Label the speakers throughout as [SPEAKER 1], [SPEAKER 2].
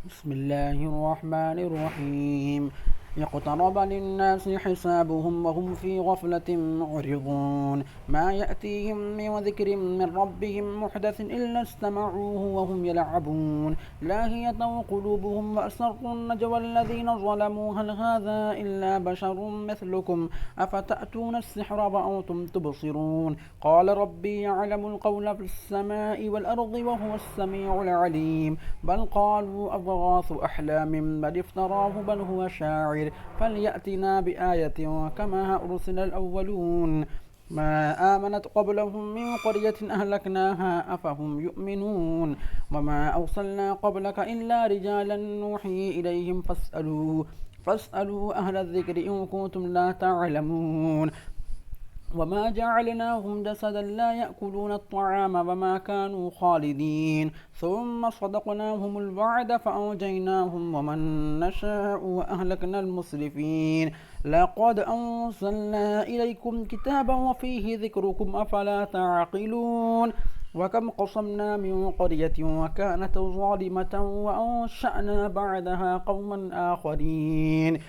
[SPEAKER 1] بسم الله الرحمن الرحيم. اقترب للناس حسابهم وهم في غفلة معرضون. ما يأتيهم من ذكر من ربهم محدث إلا استمعوه وهم يلعبون لاهية قلوبهم وأسروا النجوى الذين ظلموا هل هذا إلا بشر مثلكم أفتأتون السحر وأنتم تبصرون. قال ربي يعلم القول في السماء والأرض وهو السميع العليم. بل قالوا أضغاث أحلام بل افتراه بل هو شاعر فليأتنا بآية كما أرسل الأولون. ما آمنت قبلهم من قرية أهلكناها أفهم يؤمنون. وما أرسلنا قبلك إلا رجالا نوحي إليهم فاسألوا أهل الذكر إن كنتم لا تعلمون. وما جعلناهم جسدا لا يأكلون الطعام وما كانوا خالدين ثم صدقناهم الوعد فأنجيناهم ومن نشاء وأهلكنا المسرفين. لقد أنزلنا إليكم كتابا وفيه ذكركم أفلا تعقلون. وكم قصمنا من قرية وكانت ظالمة وأنشأنا بعدها قوما آخرين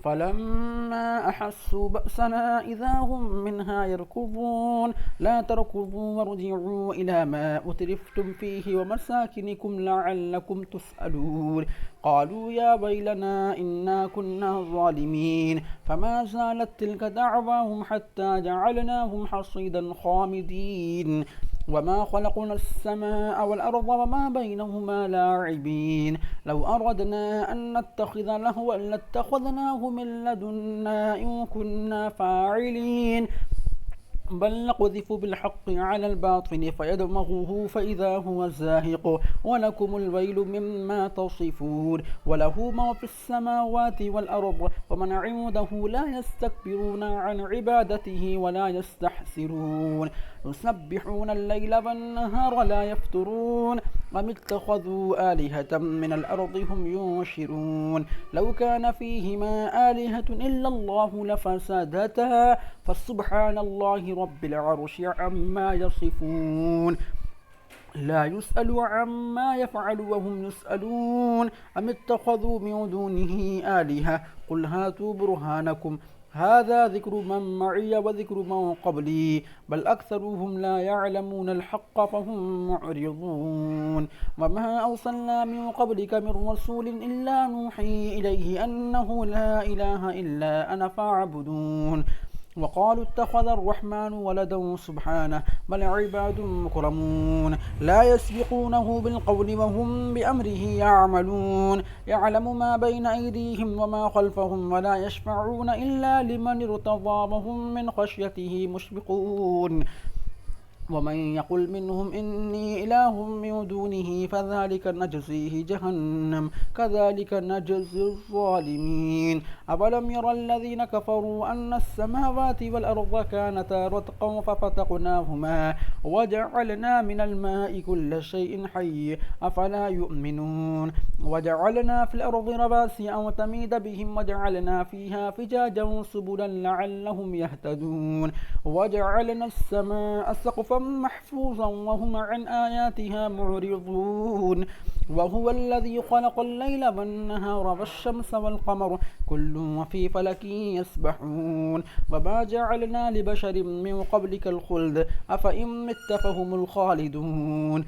[SPEAKER 1] فلما أحسوا بأسنا إذا هم منها يركضون. لا تركضوا وارجعوا إلى ما أترفتم فيه ومساكنكم لعلكم تسألون. قالوا يا ويلنا إنا كنا ظالمين فما زالت تلك دعواهم حتى جعلناهم حصيدا خامدين. وما خلقنا السماء والأرض وما بينهما لاعبين. لو أردنا أن نتخذ لهوا لاتخذناه من لدنا إن كنا فاعلين. بل نقذف بالحق على الباطل فيدمغه فإذا هو زاهق ولكم الويل مما تصفون. وله ما في السماوات والأرض ومن عنده لا يستكبرون عن عبادته ولا يستحسرون. يسبحون الليل والنهار لا يفترون. أم اتخذوا آلهة من الأرض هم ينشرون. لو كان فيهما آلهة إلا الله لفسدتا فسبحان الله رب العرش عما يصفون. لا يسأل عما يفعل وهم يسألون. أم اتخذوا من دونه آلهة قل هاتوا برهانكم هذا ذكر من معي وذكر من قبلي بل أكثرهم لا يعلمون الحق فهم معرضون. وما أرسلنا من قبلك من رسول إلا نوحي إليه أنه لا إله إلا أنا فاعبدون. وقالوا اتخذ الرحمن ولدا سبحانه بل عباد مكرمون لا يسبقونه بالقول وهم بأمره يعملون. يعلم ما بين أيديهم وما خلفهم ولا يشفعون إلا لمن ارتضى وهم من خشيته مشفقون. ومن يقل منهم إني إله من دونه فذلك نجزيه جهنم كذلك نجزي الظالمين. أولم ير الذين كفروا أن السماوات والأرض كانتا رتقا ففتقناهما وجعلنا من الماء كل شيء حي أفلا يؤمنون. وجعلنا في الأرض رواسي أن تميد بهم وجعلنا فيها فجاجا سبلا لعلهم يهتدون. وجعلنا السماء سقفا محفوظا وهم عن آياتها معرضون. وهو الذي خلق الليل والنهار والشمس والقمر كل في فلك يسبحون. وما جعلنا لبشر من قبلك الخلد أفإن مت فهم الخالدون.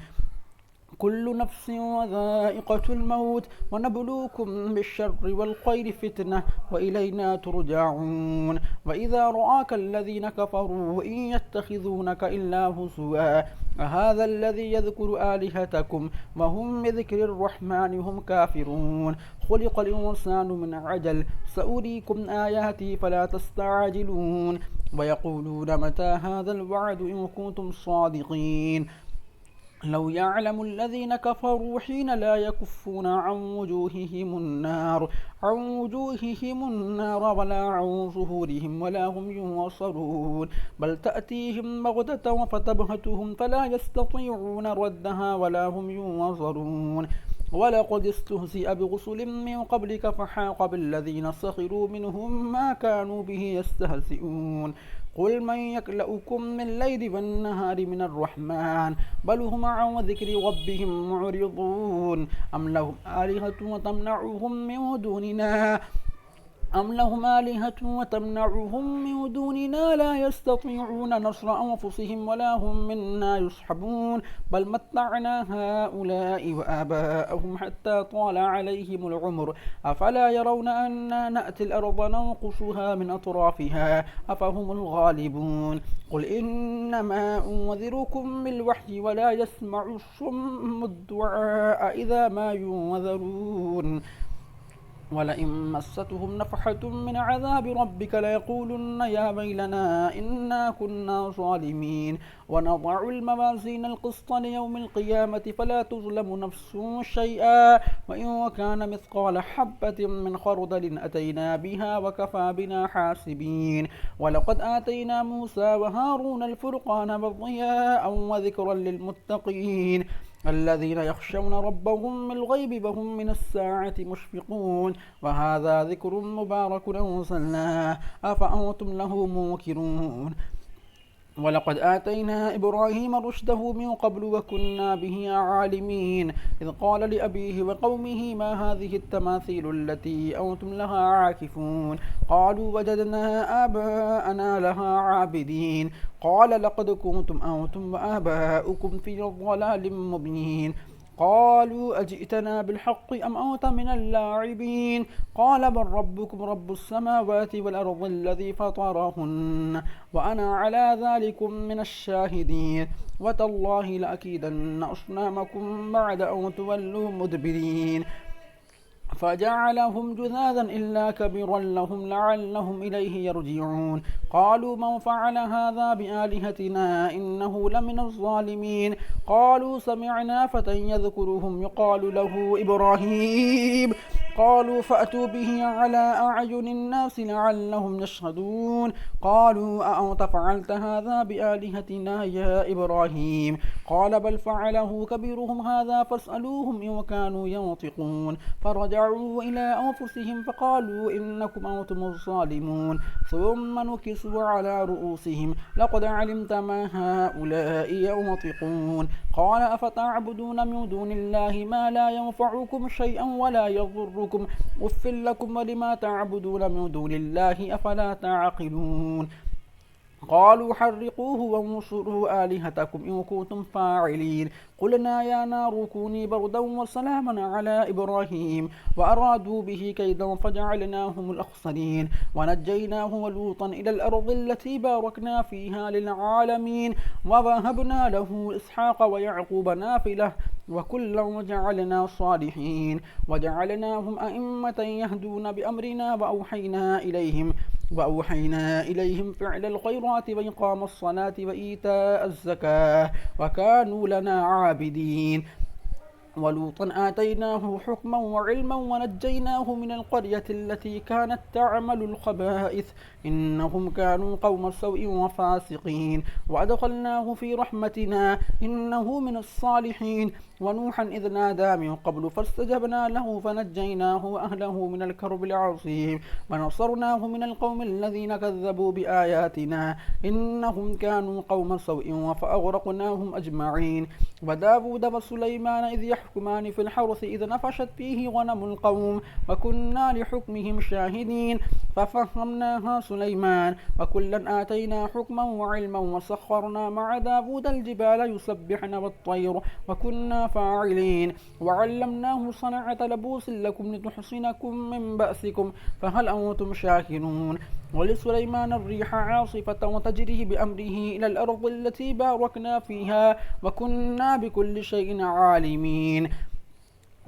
[SPEAKER 1] كل نفس ذائقة الموت ونبلوكم بالشر والخير فتنة وإلينا ترجعون. وإذا رآك الذين كفروا إن يتخذونك إلا هزوا أهذا الذي يذكر آلهتكم وهم بذكر الرحمن هم كافرون. خلق الإنسان من عجل سأريكم آياتي فلا تستعجلون. ويقولون متى هذا الوعد إن كنتم صادقين. لو يعلم الذين كفروا حين لا يكفون عن وجوههم النار ولا عن ظهورهم ولا هم ينصرون. بل تأتيهم بغتة فتبهتهم فلا يستطيعون ردها ولا هم ينظرون. ولقد استهزئ برسل من قبلك فحاق بالذين سخروا منهم ما كانوا به يستهزئون قل من يكلؤكم من الليل والنهار من الرحمن بل هم عن ذكر ربهم معرضون أم لهم آلهة وتمنعهم من دوننا لا يستطيعون نصر أنفسهم ولا هم منا يصحبون بل متعنا هؤلاء وآباءهم حتى طال عليهم العمر أفلا يرون أنا نأتي الأرض ننقصها من أطرافها أفهم الغالبون قل إنما أنذركم بالوحي ولا يسمع الصم الدعاء إذا ما ينذرون ولئن مستهم نفحة من عذاب ربك ليقولن يا ويلنا إنا كنا ظالمين ونضع الموازين القسط ليوم القيامة فلا تظلم نفس شيئا وإن كان مثقال حبة من خردل أتينا بها وكفى بنا حاسبين ولقد آتينا موسى وهارون الفرقان والضياء وذكرا للمتقين الذين يخشون ربهم بالغيب وهم من الساعة مشفقون وهذا ذكر مبارك أنزلناه أفأنتم له منكرون ولقد آتينا إبراهيم رشده من قبل وكنا به عالمين إذ قال لأبيه وقومه ما هذه التماثيل التي أنتم لها عاكفون قالوا وجدنا آباءنا لها عابدين قال لقد كنتم أنتم وآباؤكم في ضلال مبين قالوا أجئتنا بالحق أم أنت من اللاعبين قال بل ربكم رب السماوات والأرض الذي فطرهن وأنا على ذلك من الشاهدين وتالله لأكيدن أصنامكم بعد أن تولوا مدبرين فجعلهم جذاذا إلا كبيرا لهم لعلهم إليه يرجعون قالوا من فعل هذا بآلهتنا إنه لمن الظالمين قالوا سمعنا فتى يذكرهم يقال له إبراهيم قالوا فأتوا به على أعين الناس لعلهم يشهدون قالوا أأنت فعلت هذا بآلهتنا يا إبراهيم قال بل فعله كبيرهم هذا فاسألوهم إن كانوا ينطقون فرجعوا إلى أنفسهم فقالوا إنكم أنتم الظالمون ثم نكسوا على رؤوسهم لقد علمت ما هؤلاء ينطقون قال أفتعبدون من دون الله ما لا ينفعكم شيئا ولا يضركم أف لكم ولما تعبدون من دون الله أفلا تعقلون قالوا حرقوه وانصروا آلهتكم إن كنتم فاعلين قلنا يا نار كوني بردا وسلاما على إبراهيم وأرادوا به كيدا فجعلناهم الأخسرين ونجيناه ولوطا إلى الأرض التي باركنا فيها للعالمين ووهبنا له إسحاق ويعقوب نافلة وكلا جعلنا صالحين وجعلناهم أئمة يهدون بأمرنا وأوحينا إليهم فعل الخيرات وإقام الصلاة وإيتاء الزكاة وكانوا لنا عابدين ولوطا آتيناه حكما وعلما ونجيناه من القرية التي كانت تعمل الخبائث إنهم كانوا قوم سوء وفاسقين وأدخلناه في رحمتنا إنه من الصالحين ونوحا إذ نادى من قبل فاستجبنا له فنجيناه وأهله من الكرب العظيم ونصرناه من القوم الذين كذبوا بآياتنا إنهم كانوا قوم سوء فأغرقناهم أجمعين وداود وسليمان إذ يحكمان في الحرث إذ نفشت فيه غنم القوم وكنا لحكمهم شاهدين ففهمناها سليمان وكلا آتينا حكما وعلما وسخرنا مع داود الجبال يسبحن والطير وكنا فاعلين وعلمناه صنعة لبوس لكم لتحصنكم من بأسكم فهل أنتم شاكرون ولسليمان الريح عاصفة وتجري بأمره إلى الأرض التي باركنا فيها وكنا بكل شيء عالمين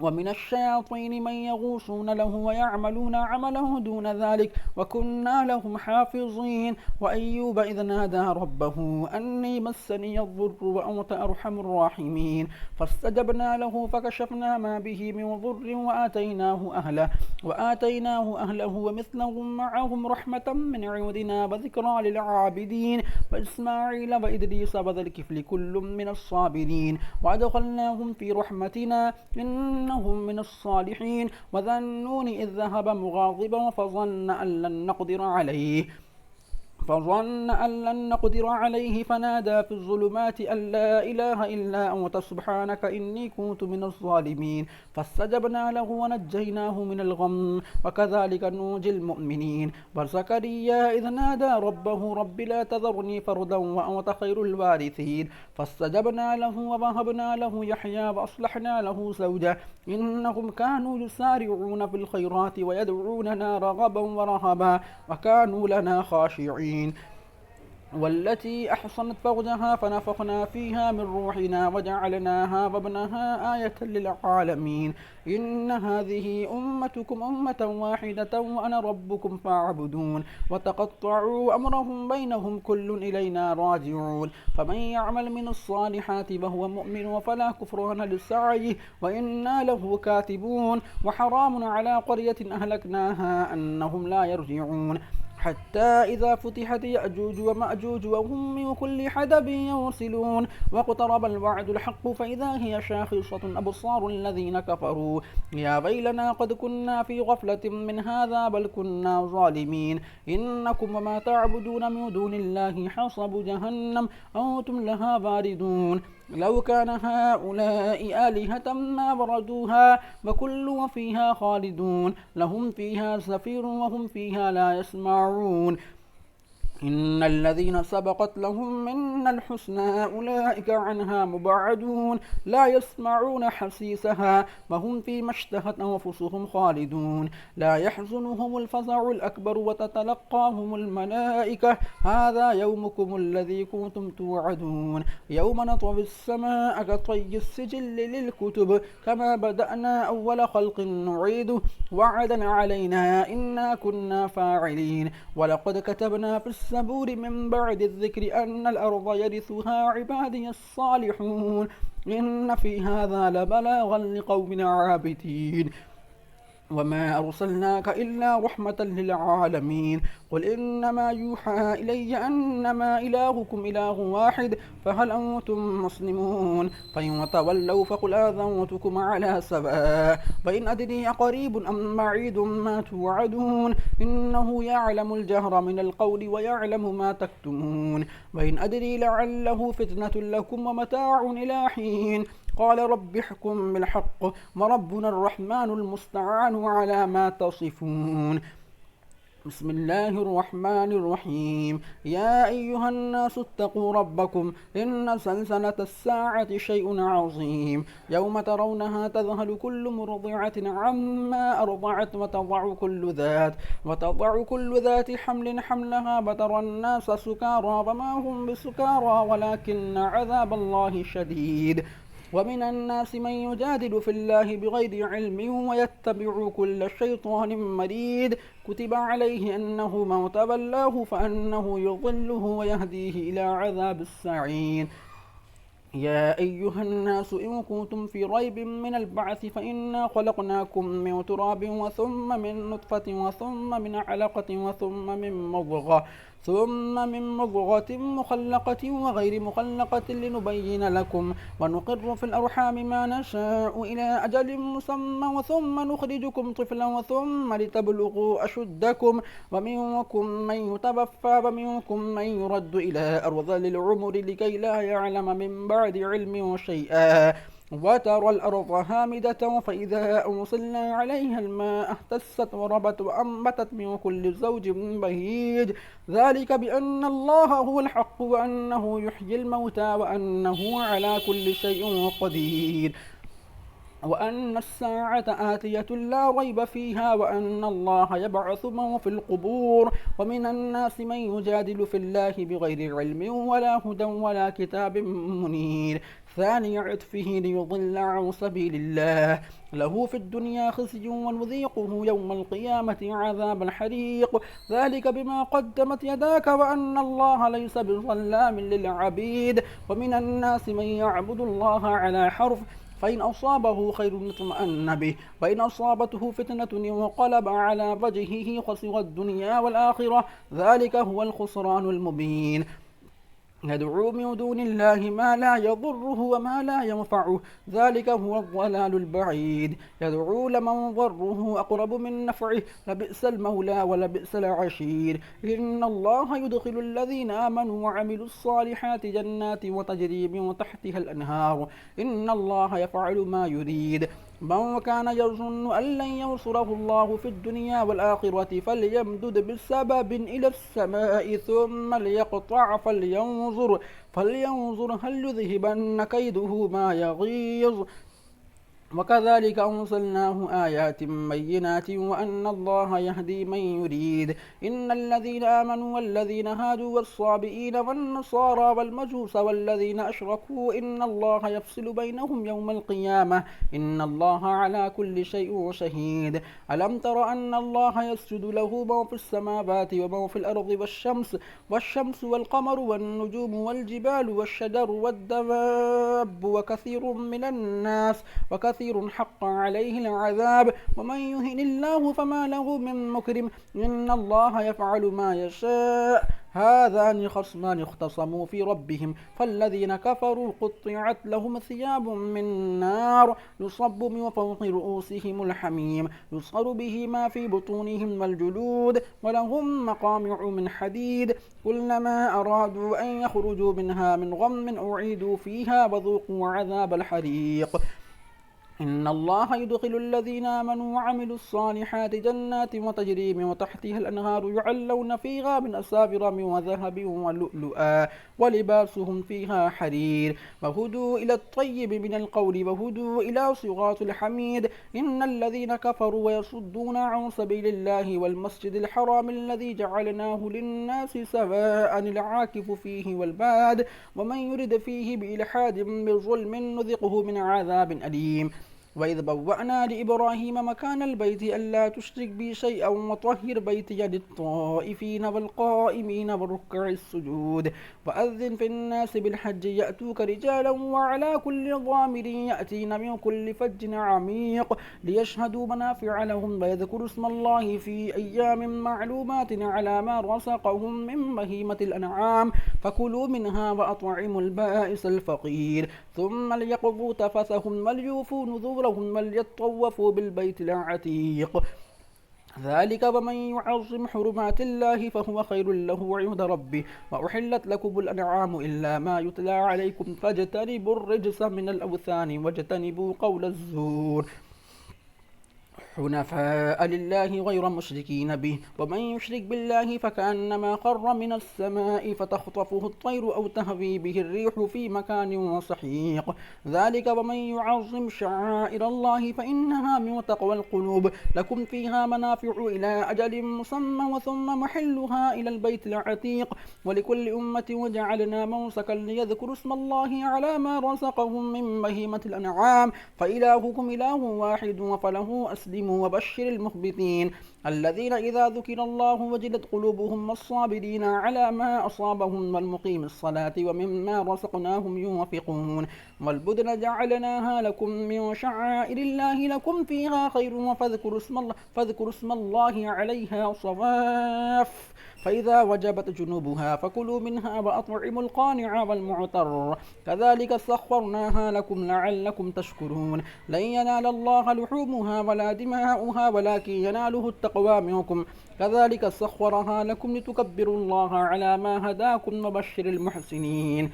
[SPEAKER 1] ومن الشياطين من يغوصون له ويعملون عمله دون ذلك وكنا لهم حافظين وأيوب إذ نادى ربه أني مسني الضر وأنت أرحم الراحمين فاستجبنا له فكشفنا ما به من ضر وآتيناه أهله ومثلهم معهم رحمة من عندنا وذكرى للعابدين وإسماعيل وإدريس وذا الكفل كل من الصابرين وأدخلناهم في رحمتنا إنه من الصالحين وذا النون إذ ذهب مغاضبا فظن أن لن نقدر عليه فنادى في الظلمات أن لا إله إلا أنت سبحانك إني كنت من الظالمين فاستجبنا له ونجيناه من الغم وكذلك ننجي المؤمنين وزكريا إذ نادى ربه رب لا تذرني فردا وأنت خير الوارثين فاستجبنا له ووهبنا له يحيى وأصلحنا له زوجه إنهم كانوا يسارعون في الخيرات ويدعوننا رغبا ورهبا وكانوا لنا خاشعين والتي أحصنت فرجها فنفخنا فيها من روحنا وجعلناها وابنها آية للعالمين إن هذه أمتكم أمة واحدة وأنا ربكم فاعبدون وتقطعوا أمرهم بينهم كل إلينا راجعون فمن يعمل من الصالحات وهو مؤمن فلا كفران لسعيه وإنا له كاتبون وحرام على قرية أهلكناها أنهم لا يرجعون حتى إذا فتحت يأجوج ومأجوج وهم من كل حدب يرسلون واقترب الوعد الحق فإذا هي شاخصة أبصار الذين كفروا يا ويلنا قد كنا في غفلة من هذا بل كنا ظالمين إنكم وما تعبدون من دون الله حصب جهنم أنتم لها واردون لو كان هؤلاء آلهة ما وردوها وكل فيها خالدون لهم فيها زفير وهم فيها لا يسمعون إن الذين سبقت لهم منا الحسنى أولئك عنها مبعدون لا يسمعون حسيسها وهم فيما اشتهت أنفسهم خالدون لا يحزنهم الفزع الأكبر وتتلقاهم الملائكة هذا يومكم الذي كنتم توعدون يوم نطوي السماء كطي السجل للكتب كما بدأنا أول خلق نعيده وعدا علينا إنا كنا فاعلين ولقد كتبنا في الزبور من بعد الذكر أن الأرض يرثها عبادي الصالحون إن في هذا لبلاغا لقوم عابدين وما أرسلناك إلا رحمة للعالمين قل إنما يوحى إلي أنما إلهكم إله واحد فهل أنتم مسلمون فإن تولوا فقل آذنتكم على سواء فإن أدري أقريب أم بعيد ما توعدون إنه يعلم الجهر من القول ويعلم ما تكتمون وإن أدري لعله فتنة لكم ومتاع إلى حين قال رب احكم بالحق وربنا الرحمن المستعان على ما تصفون بسم الله الرحمن الرحيم يا أيها الناس اتقوا ربكم إن زلزلة الساعة شيء عظيم يوم ترونها تذهل كل مرضعة عما أرضعت وتضع كل ذات حمل حملها وترى الناس سكارى وما هم بسكارى ولكن عذاب الله شديد ومن الناس من يجادل في الله بغير علم ويتبع كل شيطان مريد كتب عليه أنه من تولاه فأنه يضله ويهديه إلى عذاب السعير يا أيها الناس إن كنتم في ريب من البعث فإنا خلقناكم من تراب وثم من نطفة وثم من علقة ثم من مضغة مخلقة وغير مخلقة لنبين لكم ونقر في الأرحام ما نشاء إلى أجل مسمى ثم نخرجكم طفلا ثم لتبلغوا أشدكم ومنكم من يتوفى ومنكم من يرد إلى أرذل العمر لكي لا يعلم من بعد علم شيئا وترى الأرض هامدة فإذا أنزلنا عليها الماء اهتزت وربت وأنبتت من كل زوج بهيج ذلك بأن الله هو الحق وأنه يحيي الموتى وأنه على كل شيء قدير وأن الساعة آتية لا ريب فيها وأن الله يبعث من في القبور ومن الناس من يجادل في الله بغير علم ولا هدى ولا كتاب منير ثاني عطفه ليضل عن سبيل الله له في الدنيا خزي ونذيقه يوم القيامة عذاب الحريق ذلك بما قدمت يداك وأن الله ليس بظلام للعبيد ومن الناس من يعبد الله على حرف فإن أصابه خير اطمأن به وإن أصابته فتنة انقلب على وجهه خسر الدنيا والآخرة ذلك هو الخسران المبين يدعو من دون الله ما لا يضره وما لا ينفعه ذلك هو الضلال البعيد يدعو لمن ضره أقرب من نفعه لبئس المولى ولبئس العشير إن الله يدخل الذين آمنوا وعملوا الصالحات جنات وتجري من تحتها الأنهار إن الله يفعل ما يريد من كان يظن أن لن ينصره الله في الدنيا والآخرة فليمدد بالسبب إلى السماء ثم ليقطع فلينظر هل يذهبن كيده ما يغيظ وكذلك أرسلناه آيات بينات وأن الله يهدي من يريد إن الذين آمنوا والذين هادوا والصابئين والنصارى والمجوس والذين أشركوا إن الله يفصل بينهم يوم القيامة إن الله على كل شيء شهيد ألم تر أن الله يسجد له من في السماوات ومن في الأرض والشمس والقمر والنجوم والجبال والشجر والدواب وكثير من الناس وكثير حق عليه العذاب ومن يهن الله فما له من مكرم إن الله يفعل ما يشاء هذان خصمان اختصموا في ربهم فالذين كفروا قطعت لهم ثياب من نار يصب من فوق رؤوسهم الحميم يصهر به ما في بطونهم والجلود ولهم مقامع من حديد كلما أرادوا أن يخرجوا منها من غم أعيدوا فيها وذوقوا عذاب الحريق إن الله يدخل الذين آمنوا وعملوا الصالحات جنات وتجري من تحتها الأنهار يعلون فيها من أساور من ذهب ولؤلؤا ولباسهم فيها حرير وهدوا إلى الطيب من القول وهدوا إلى صراط الحميد إن الذين كفروا ويصدون عن سبيل الله والمسجد الحرام الذي جعلناه للناس سواء العاكف فيه والباد ومن يرد فيه بإلحاد بظلم نذقه من عذاب أليم وإذ بوأنا لإبراهيم مكان البيت ألا تشرك بي شيئا وطهر بيتي للطائفين والقائمين والركع السجود وأذن في الناس بالحج يأتوك رجالا وعلى كل ضامر يأتين من كل فج عميق ليشهدوا منافع لهم ويذكروا اسم الله في أيام معلومات على ما رزقهم من بهيمة الأنعام فكلوا منها وأطعموا البائس الفقير ثم ليقضوا تفثهم وليوفوا نذورهم وليطوفوا بالبيت العتيق ذلك ومن يعظم حرمات الله فهو خير له عند ربه وأحلت لكم الأنعام إلا ما يتلى عليكم فاجتنبوا الرجس من الأوثان واجتنبوا قول الزور حنفاء لله غير مشركين به ومن يشرك بالله فكأنما خر من السماء فتخطفه الطير أو تهوي به الريح في مكان سحيق ذلك ومن يعظم شعائر الله فإنها من تقوى القلوب لكم فيها منافع إلى أجل مسمى وثم محلها إلى البيت العتيق ولكل أمة وجعلنا منسكا ليذكروا اسم الله على ما رزقهم من بهيمة الأنعام فإلهكم إله واحد فله أسلموا وبشر المخبتين الذين إذا ذكر الله وجلت قلوبهم والصابرين على ما أصابهم والمقيم الصلاة ومما رزقناهم ينفقون والبدن جعلناها لكم من شعائر الله لكم فيها خير فاذكروا اسم الله عليها صواف فإذا وجبت جنوبها فكلوا منها وأطعموا القانع والمعتر كذلك سخرناها لكم لعلكم تشكرون لن ينال الله لحومها ولا دماؤها ولكن يناله التقوى منكم كذلك سخرها لكم لتكبروا الله على ما هداكم وبشر المحسنين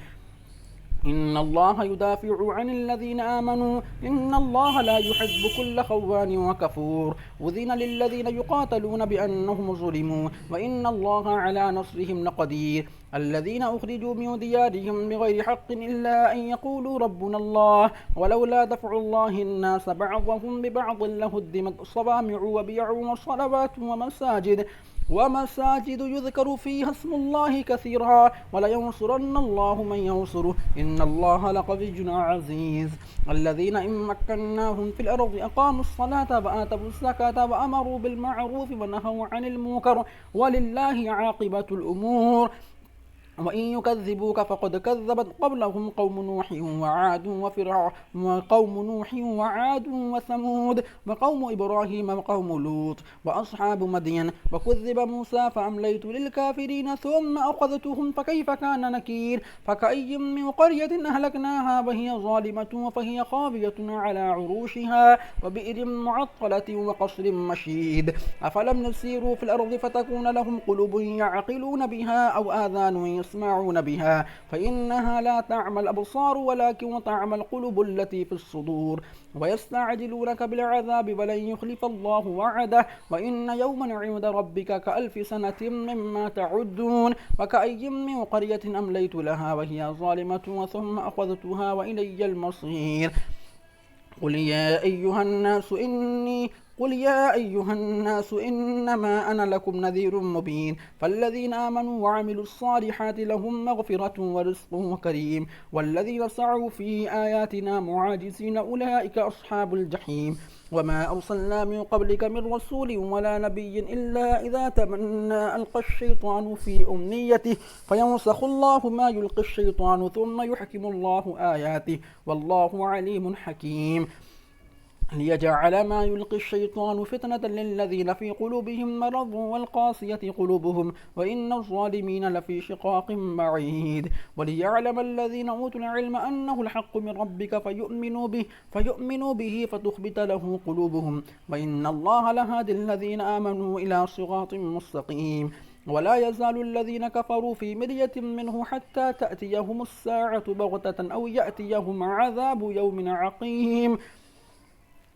[SPEAKER 1] إن الله يدافع عن الذين آمنوا إن الله لا يحب كل خوان وكفور أذن للذين يقاتلون بأنهم ظلموا وإن الله على نصرهم لقدير الذين أخرجوا من ديارهم بغير حق إلا أن يقولوا ربنا الله ولولا دفع الله الناس بعضهم ببعض لهدمت صوامع وبيع وصلوات ومساجد يذكر فيها اسم الله كثيرا ولينصرن الله من ينصره إن الله لقوي عزيز الذين إن مكناهم في الأرض أقاموا الصلاة وآتوا الزكاة وأمروا بالمعروف ونهوا عن المنكر ولله عاقبة الأمور وإن يكذبوك فقد كذبت قبلهم قوم نوح وعاد وقوم نوح وعاد وثمود وقوم إبراهيم وقوم لوط وأصحاب مدين وكذب موسى فأمليت للكافرين ثم أخذتهم فكيف كان نكير فكأي من قرية أهلكناها وهي ظالمة فهي خاوية على عروشها وبئر معطلة وقصر مشيد أفلم يسيروا في الأرض فتكون لهم قلوب يعقلون بها أو آذان يسمعون بها فإنها لا تعمى الأبصار ولكن تعمى القلوب التي في الصدور ويستعجلونك بالعذاب ولن يخلف الله وعده وإن يوما عند ربك كألف سنة مما تعدون وكأي من قرية أمليت لها وهي ظالمة ثم أخذتها وإلي المصير قل يا أيها الناس إنما أنا لكم نذير مبين فالذين آمنوا وعملوا الصالحات لهم مغفرة ورزق كريم والذين سعوا في آياتنا معاجزين أولئك أصحاب الجحيم وما أرسلنا من قبلك من رسول ولا نبي إلا إذا تمنى ألقى الشيطان في أمنيته فينسخ الله ما يلقي الشيطان ثم يحكم الله آياته والله عليم حكيم ليجعل ما يلقي الشيطان فتنة للذين في قلوبهم مرض والقاسية قلوبهم وإن الظالمين لفي شقاق بعيد وليعلم الذين أوتوا العلم أنه الحق من ربك فيؤمنوا به فتخبت له قلوبهم وإن الله لهادي الذين آمنوا إلى صراط مستقيم ولا يزال الذين كفروا في مرية منه حتى تأتيهم الساعة بغتة أو يأتيهم عذاب يوم عقيم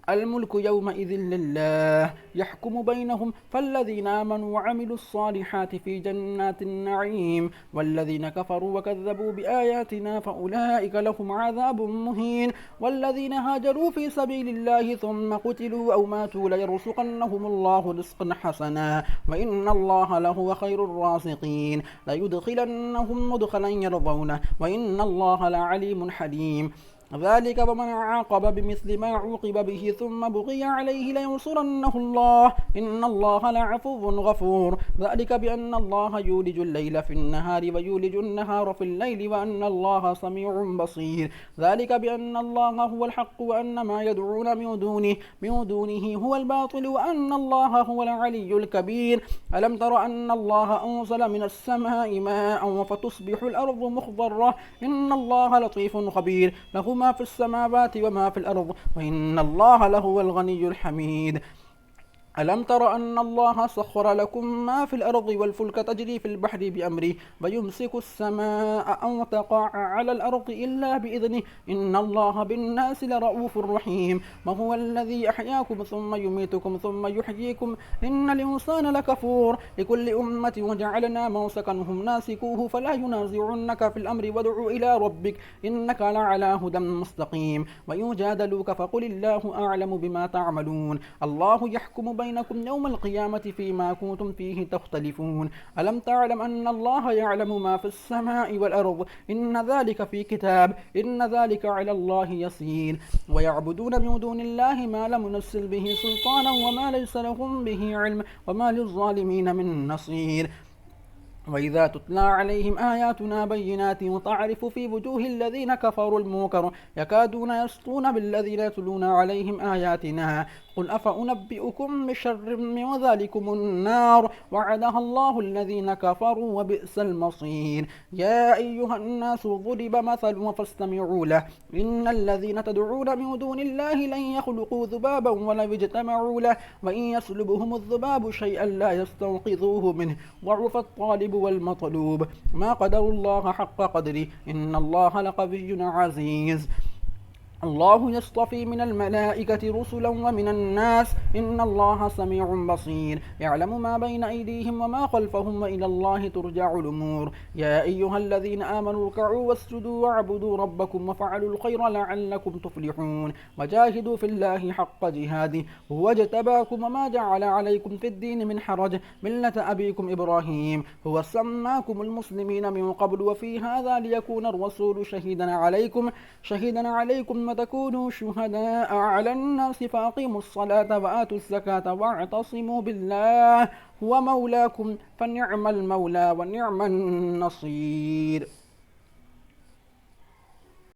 [SPEAKER 1] الملك يومئذ لله يحكم بينهم فالذين آمنوا وعملوا الصالحات في جنات النعيم والذين كفروا وكذبوا بآياتنا فأولئك لهم عذاب مهين والذين هاجروا في سبيل الله ثم قتلوا أو ماتوا ليرزقنهم الله رزقا حسنا وإن الله لهو خير الرازقين ليدخلنهم مدخلا يرضونه وإن الله لعليم حليم ذلك ومن عاقب بمثل ما عوقب به ثم بغي عليه لينصرنه الله إن الله لعفو غفور ذلك بأن الله يولج الليل في النهار ويولج النهار في الليل وأن الله سميع بصير ذلك بأن الله هو الحق وأن ما يدعون من دونه هو الباطل وأن الله هو العلي الكبير ألم تر أن الله أنزل من السماء ماء فتصبح الأرض مخضرة إن الله لطيف خبير له ما في السماوات وما في الأرض وإن الله لهو الغني الحميد ألم تر أن الله سخر لكم ما في الأرض والفلك تجري في البحر بأمره ويمسك السماء أن تقع على الأرض إلا بإذنه إن الله بالناس لرؤوف رحيم وهو الذي أحياكم ثم يميتكم ثم يحييكم إن الإنسان لكفور لكل أمة وجعلنا موسكنهم ناسكوه فلا ينازعنك في الأمر وادع إلى ربك إنك لعلى هدى مستقيم وإن جادلوك فقل الله أعلم بما تعملون الله يحكم بينكم يوم القيامة فيما كنتم فيه تختلفون ألم تعلم أن الله يعلم ما في السماء والأرض إن ذلك في كتاب إن ذلك على الله يسير ويعبدون من دون الله ما لم ينزل به سلطانا وما ليس لهم به علم وما للظالمين من نصير وإذا تتلى عليهم آياتنا بينات تعرف في وجوه الذين كفروا المنكر يكادون يسطون بالذين يتلون عليهم آياتنا قل أفأنبئكم بشر من ذلكم النار وعدها الله الذين كفروا وبئس المصير يا أيها الناس ضرب مثل فاستمعوا له إن الذين تدعون من دون الله لن يخلقوا ذبابا ولو اجتمعوا له وإن يسلبهم الذباب شيئا لا يستنقذوه منه ضعف الطالب والمطلوب ما قدر الله حق قدره إن الله لقوي عزيز الله يصطفي من الملائكة رسلا ومن الناس إن الله سميع بصير يعلم ما بين أيديهم وما خلفهم وإلى الله ترجع الأمور يا أيها الذين آمنوا اركعوا واسجدوا واعبدوا ربكم وفعلوا الخير لعلكم تفلحون وجاهدوا في الله حق جهاده هو اجتباكم وما جعل عليكم في الدين من حرج ملة أبيكم إبراهيم هو سماكم المسلمين من قبل وفي هذا ليكون الرسول شهيدا عليكم وتكونوا شهداء على الناس فأقيموا الصلاة وآتوا الزكاة واعتصموا بالله هو مولاكم فنعم المولى ونعم النصير.